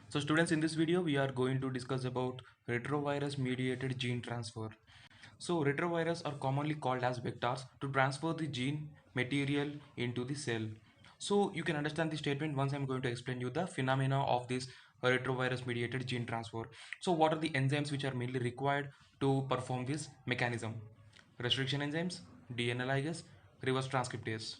So students, in this video we are going to discuss about retrovirus mediated gene transfer. So retrovirus are commonly called as vectors to transfer the gene material into the cell. So you can understand the statement once I'm going to explain you the phenomena of this retrovirus mediated gene transfer. So what are the enzymes which are mainly required to perform this mechanism? Restriction enzymes, DNA ligase, reverse transcriptase.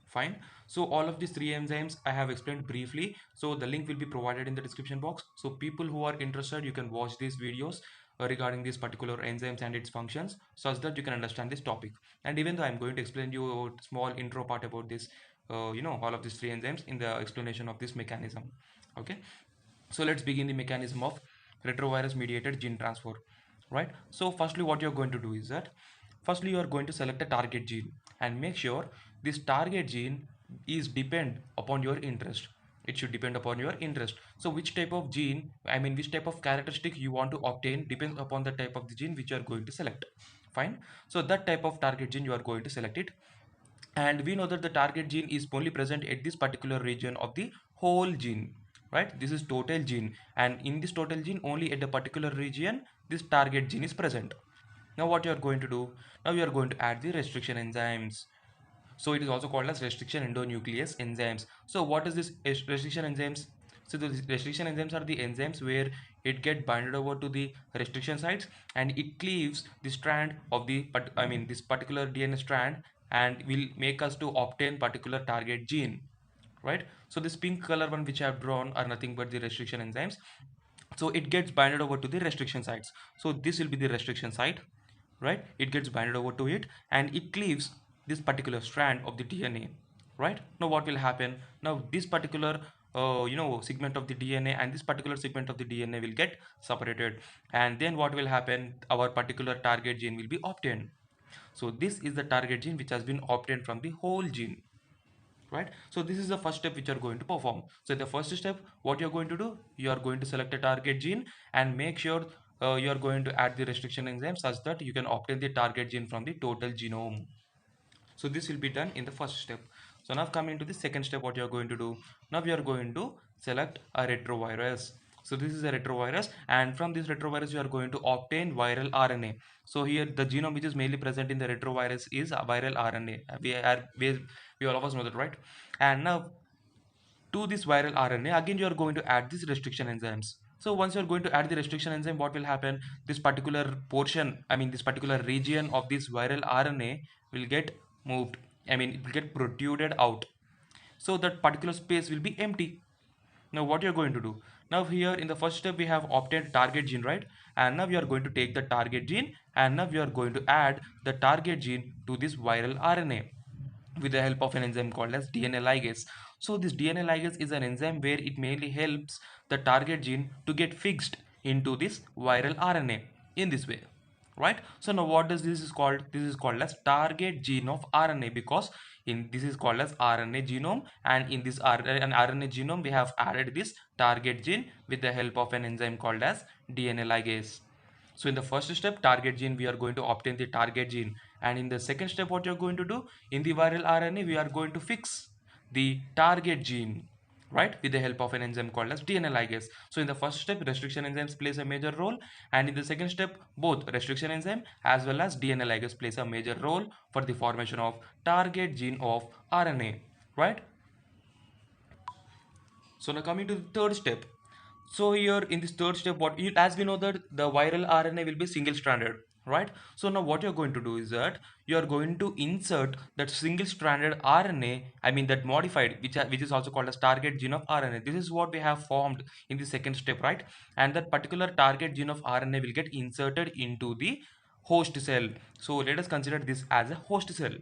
Fine. So all of these three enzymes I have explained briefly. So the link will be provided in the description box. So people who are interested, you can watch these videos regarding these particular enzymes and its functions, such that you can understand this topic. And even though I'm going to explain you a small intro part about this, all of these three enzymes in the explanation of this mechanism. Okay. So let's begin the mechanism of retrovirus mediated gene transfer. Right. So firstly, what you're going to do is that firstly you are going to select a target gene and make sure this target gene is depend upon your interest. It should depend upon your interest. So which type of gene, which type of characteristic you want to obtain depends upon the type of the gene which you are going to select. Fine. So that type of target gene you are going to select it, and we know that the target gene is only present at this particular region of the whole gene. Right, this is total gene, and in this total gene only at a particular region this target gene is present. Now what you are going to do, now you are going to add the restriction enzymes. So it is also called as restriction endonuclease enzymes. So what is this restriction enzymes? So the restriction enzymes are the enzymes where it get binded over to the restriction sites and it cleaves the strand of the this particular DNA strand and will make us to obtain particular target gene. Right, so this pink color one which I have drawn are nothing but the restriction enzymes. So it gets binded over to the restriction sites. So this will be the restriction site. Right, it gets binded over to it and it cleaves this particular strand of the DNA. Right, now what will happen, now this particular segment of the DNA and this particular segment of the DNA will get separated, and then what will happen, our particular target gene will be obtained. So this is the target gene which has been obtained from the whole gene. Right, so this is the first step which you are going to perform. So the first step, what you are going to do, you are going to select a target gene and make sure you are going to add the restriction enzyme such that you can obtain the target gene from the total genome. So this will be done in the first step. So now coming to the second step, what you are going to do, now we are going to select a retrovirus. So this is a retrovirus, and from this retrovirus you are going to obtain viral RNA. So here the genome which is mainly present in the retrovirus is a viral RNA. We all of us know that, right? And now to this viral RNA again you are going to add these restriction enzymes. So once you are going to add the restriction enzyme, what will happen, this particular portion, this particular region of this viral RNA will get moved, it will get protruded out. So that particular space will be empty. Now what you're going to do, now here in the first step we have obtained target gene, right? And now we are going to take the target gene and now we are going to add the target gene to this viral RNA with the help of an enzyme called as DNA ligase. So this DNA ligase is an enzyme where it mainly helps the target gene to get fixed into this viral RNA in this way. Right, so now what does this is called, this is called as target gene of RNA, because in this is called as RNA genome, and in this RNA genome we have added this target gene with the help of an enzyme called as DNA ligase. So in the first step, target gene, we are going to obtain the target gene, and in the second step what you're going to do, in the viral RNA we are going to fix the target gene, right, with the help of an enzyme called as DNA ligase. So in the first step restriction enzymes plays a major role, and in the second step both restriction enzyme as well as DNA ligase plays a major role for the formation of target gene of RNA, right? So now coming to the third step. So here in this third step, as we know that the viral RNA will be single stranded, right? So now what you're going to do is that you are going to insert that single stranded RNA, that modified, which is also called as target gene of RNA. This is what we have formed in the second step, right? And that particular target gene of RNA will get inserted into the host cell. So let us consider this as a host cell.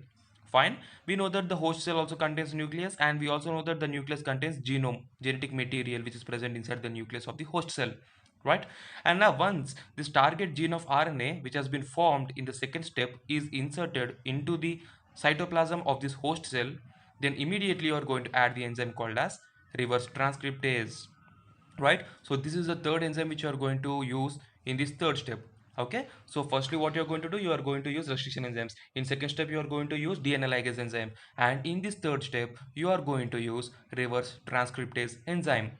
Fine, we know that the host cell also contains nucleus, and we also know that the nucleus contains genome, genetic material which is present inside the nucleus of the host cell, right? And now once this target gene of RNA which has been formed in the second step is inserted into the cytoplasm of this host cell, then immediately you are going to add the enzyme called as reverse transcriptase, right? So this is the third enzyme which you are going to use in this third step. Okay, so firstly what you are going to do, you are going to use restriction enzymes. In second step you are going to use DNA ligase enzyme, and in this third step you are going to use reverse transcriptase enzyme.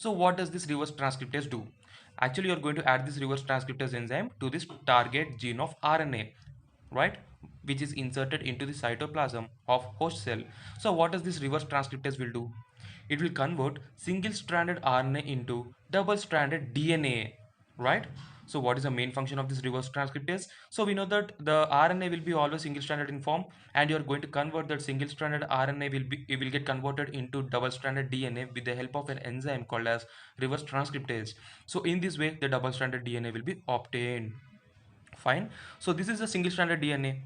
So what does this reverse transcriptase do? Actually, you're going to add this reverse transcriptase enzyme to this target gene of RNA, right, which is inserted into the cytoplasm of host cell. So what does this reverse transcriptase will do? It will convert single stranded RNA into double stranded DNA, right? So what is the main function of this reverse transcriptase? So we know that the RNA will be always single stranded in form, and you are going to convert that single stranded RNA it will get converted into double stranded DNA with the help of an enzyme called as reverse transcriptase. So in this way the double stranded DNA will be obtained. Fine. So this is a single stranded DNA,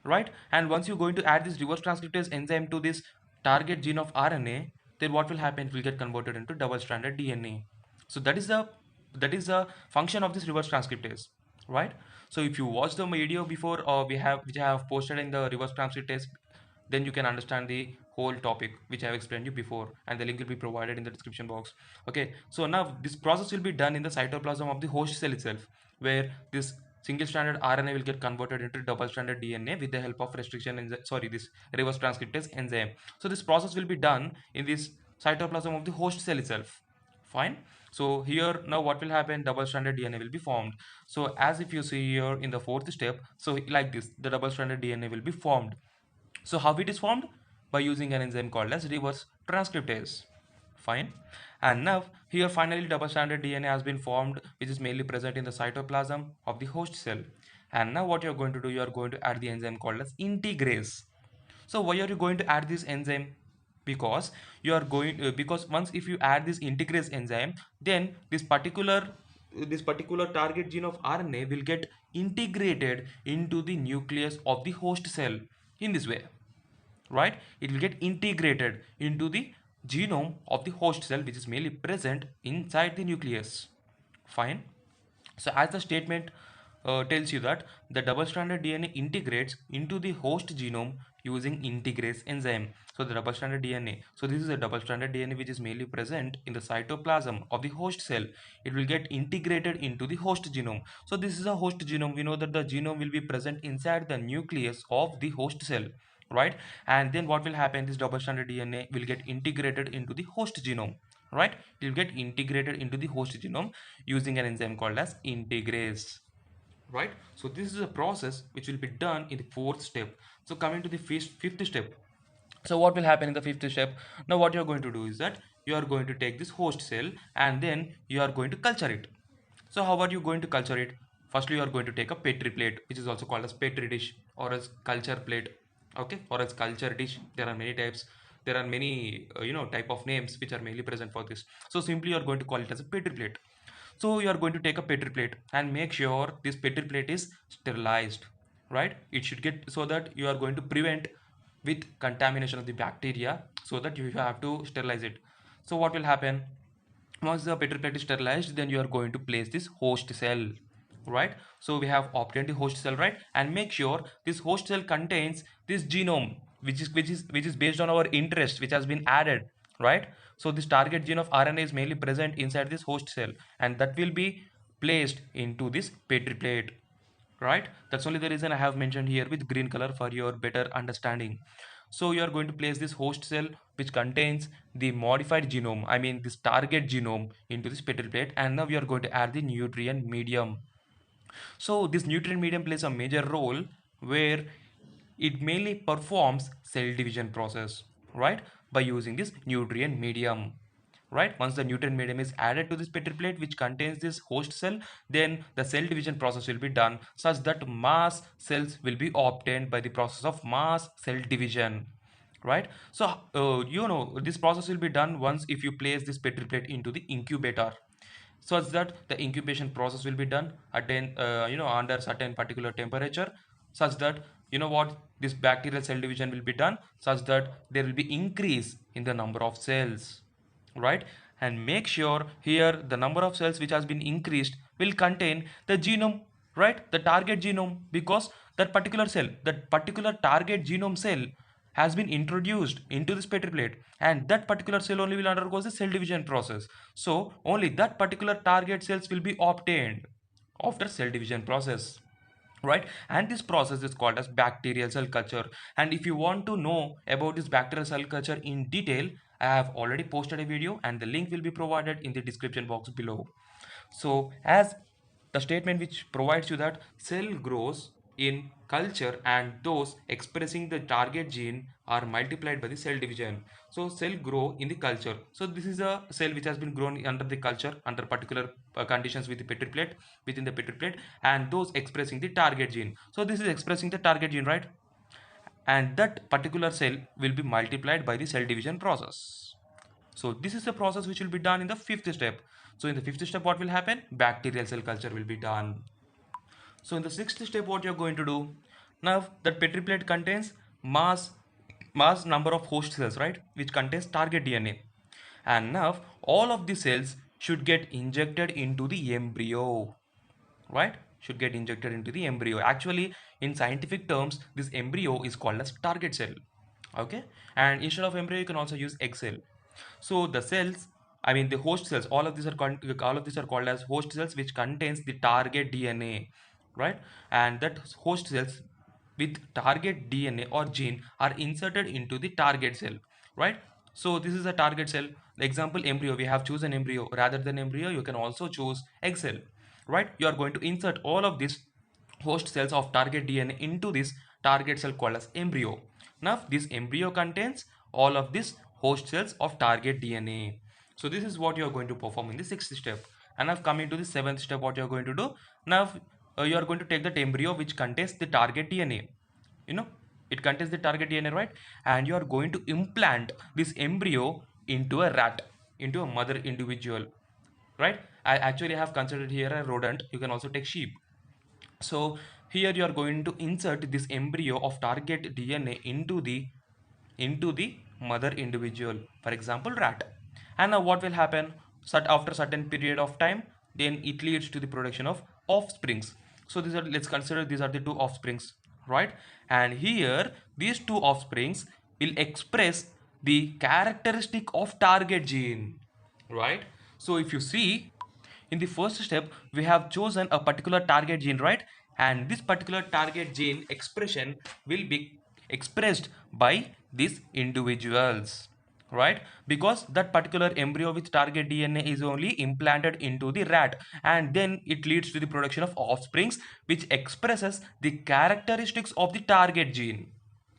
right? And once you're going to add this reverse transcriptase enzyme to this target gene of RNA, then what will happen? It will get converted into double stranded DNA. So that is the function of this reverse transcriptase, right? So if you watch the video before, which I have posted in the reverse transcriptase, then you can understand the whole topic which I have explained you before, and the link will be provided in the description box. Okay, so now this process will be done in the cytoplasm of the host cell itself, where this single stranded RNA will get converted into double stranded DNA with the help of this reverse transcriptase enzyme. So this process will be done in this cytoplasm of the host cell itself. Fine. So here now what will happen? Double stranded DNA will be formed. So as if you see here in the fourth step, so like this, the double stranded DNA will be formed. So how it is formed? By using an enzyme called as reverse transcriptase. Fine. And now here finally double-stranded DNA has been formed, which is mainly present in the cytoplasm of the host cell. And now what you're going to do, you're going to add the enzyme called as integrase. So why are you going to add this enzyme? Because you are going because once if you add this integrase enzyme, then this particular target gene of RNA will get integrated into the nucleus of the host cell in this way, right? It will get integrated into the genome of the host cell, which is mainly present inside the nucleus. Fine. So as the statement tells you that the double-stranded DNA integrates into the host genome using integrase enzyme. So the double-stranded DNA. So this is a double-stranded DNA which is mainly present in the cytoplasm of the host cell. It will get integrated into the host genome. So this is a host genome. We know that the genome will be present inside the nucleus of the host cell, right? And then what will happen? This double-stranded DNA will get integrated into the host genome, right? It will get integrated into the host genome using an enzyme called as integrase, right? So this is a process which will be done in the fourth step. So coming to the fifth step. So what will happen in the fifth step? Now what you are going to do is that you are going to take this host cell and then you are going to culture it. So how are you going to culture it? Firstly, you are going to take a petri plate, which is also called as petri dish or as culture plate, okay, or as culture dish. There are many types. There are many type of names which are mainly present for this. So simply you are going to call it as a petri plate. So you are going to take a petri plate and make sure this petri plate is sterilized, right? It should get, so that you are going to prevent with contamination of the bacteria, so that you have to sterilize it. So what will happen? Once the petri plate is sterilized, then you are going to place this host cell, right? So we have obtained the host cell, right? And make sure this host cell contains this genome, which is based on our interest, which has been added, right? So this target gene of RNA is mainly present inside this host cell, and that will be placed into this petri plate, right? That's only the reason I have mentioned here with green color for your better understanding. So you are going to place this host cell which contains the modified genome, I mean this target genome, into this petri plate, and now we are going to add the nutrient medium. So this nutrient medium plays a major role where it mainly performs cell division process, right, by using this nutrient medium, right? Once the nutrient medium is added to this petri plate which contains this host cell, then the cell division process will be done such that mass cells will be obtained by the process of mass cell division, right? So this process will be done once if you place this petri plate into the incubator, such that the incubation process will be done at under certain particular temperature, such that this bacterial cell division will be done such that there will be increase in the number of cells, right? And make sure here the number of cells which has been increased will contain the genome, right, the target genome, because that particular target genome cell has been introduced into this petri plate, and that particular cell only will undergo the cell division process. So only that particular target cells will be obtained after cell division process, right? And this process is called as bacterial cell culture. And if you want to know about this bacterial cell culture in detail, I have already posted a video and the link will be provided in the description box below. So as the statement which provides you that cell grows in culture and those expressing the target gene are multiplied by the cell division. So cell grow in the culture. So this is a cell which has been grown under the culture under particular conditions with the petri plate, within the petri plate, and those expressing the target gene. So this is expressing the target gene, right? And that particular cell will be multiplied by the cell division process. So this is the process which will be done in the fifth step. So in the fifth step, what will happen? Bacterial cell culture will be done. So in the sixth step, what you're going to do? Now that petri plate contains mass number of host cells, right? Which contains target DNA. And now all of the cells should get injected into the embryo, right? Should get injected into the embryo. Actually, in scientific terms, this embryo is called as target cell. Okay, and instead of embryo, you can also use egg cell. So the cells, I mean the host cells, all of these are called as host cells, which contains the target DNA, right? And that host cells with target DNA or gene are inserted into the target cell, right? So this is a target cell. The example embryo, we have chosen embryo. Rather than embryo, you can also choose egg cell, right? You are going to insert all of these host cells of target DNA into this target cell called as embryo. Now this embryo contains all of these host cells of target DNA. So this is what you are going to perform in the sixth step. And now coming to the seventh step, what you are going to do? Now you are going to take that embryo which contains the target DNA. You know, it contains the target DNA, right? And you are going to implant this embryo into a rat, into a mother individual, right? I actually have considered here a rodent. You can also take sheep. So here you are going to insert this embryo of target DNA into the mother individual, for example rat. And now what will happen? After certain period of time, then it leads to the production of offsprings. So these are, let's consider these are the two offsprings, right? And here these two offsprings will express the characteristic of target gene, right? So if you see, in the first step, we have chosen a particular target gene, right? And this particular target gene expression will be expressed by these individuals, right? Because that particular embryo with target DNA is only implanted into the rat, and then it leads to the production of offsprings which expresses the characteristics of the target gene,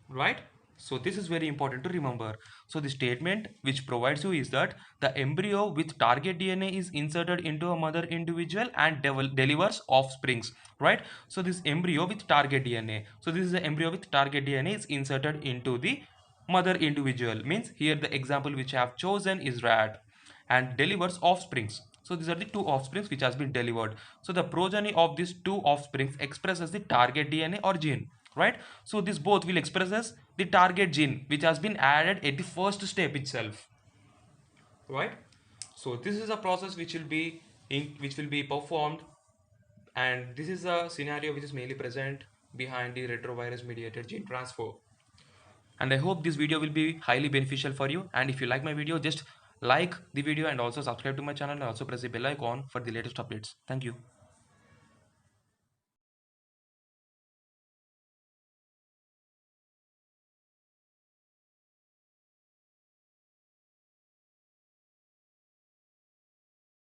right? So this is very important to remember. So the statement which provides you is that the embryo with target DNA is inserted into a mother individual and delivers offsprings, right? So this embryo with target DNA, so this is the embryo with target DNA is inserted into the mother individual, means here the example which I have chosen is rat, and delivers offsprings. So these are the two offsprings which has been delivered. So the progeny of these two offsprings expresses the target DNA or gene, right? So this both will expresses the target gene which has been added at the first step itself, right? So this is a process which will be performed, and this is a scenario which is mainly present behind the retrovirus mediated gene transfer. And I hope this video will be highly beneficial for you, and if you like my video, just like the video and also subscribe to my channel and also press the bell icon for the latest updates. Thank you.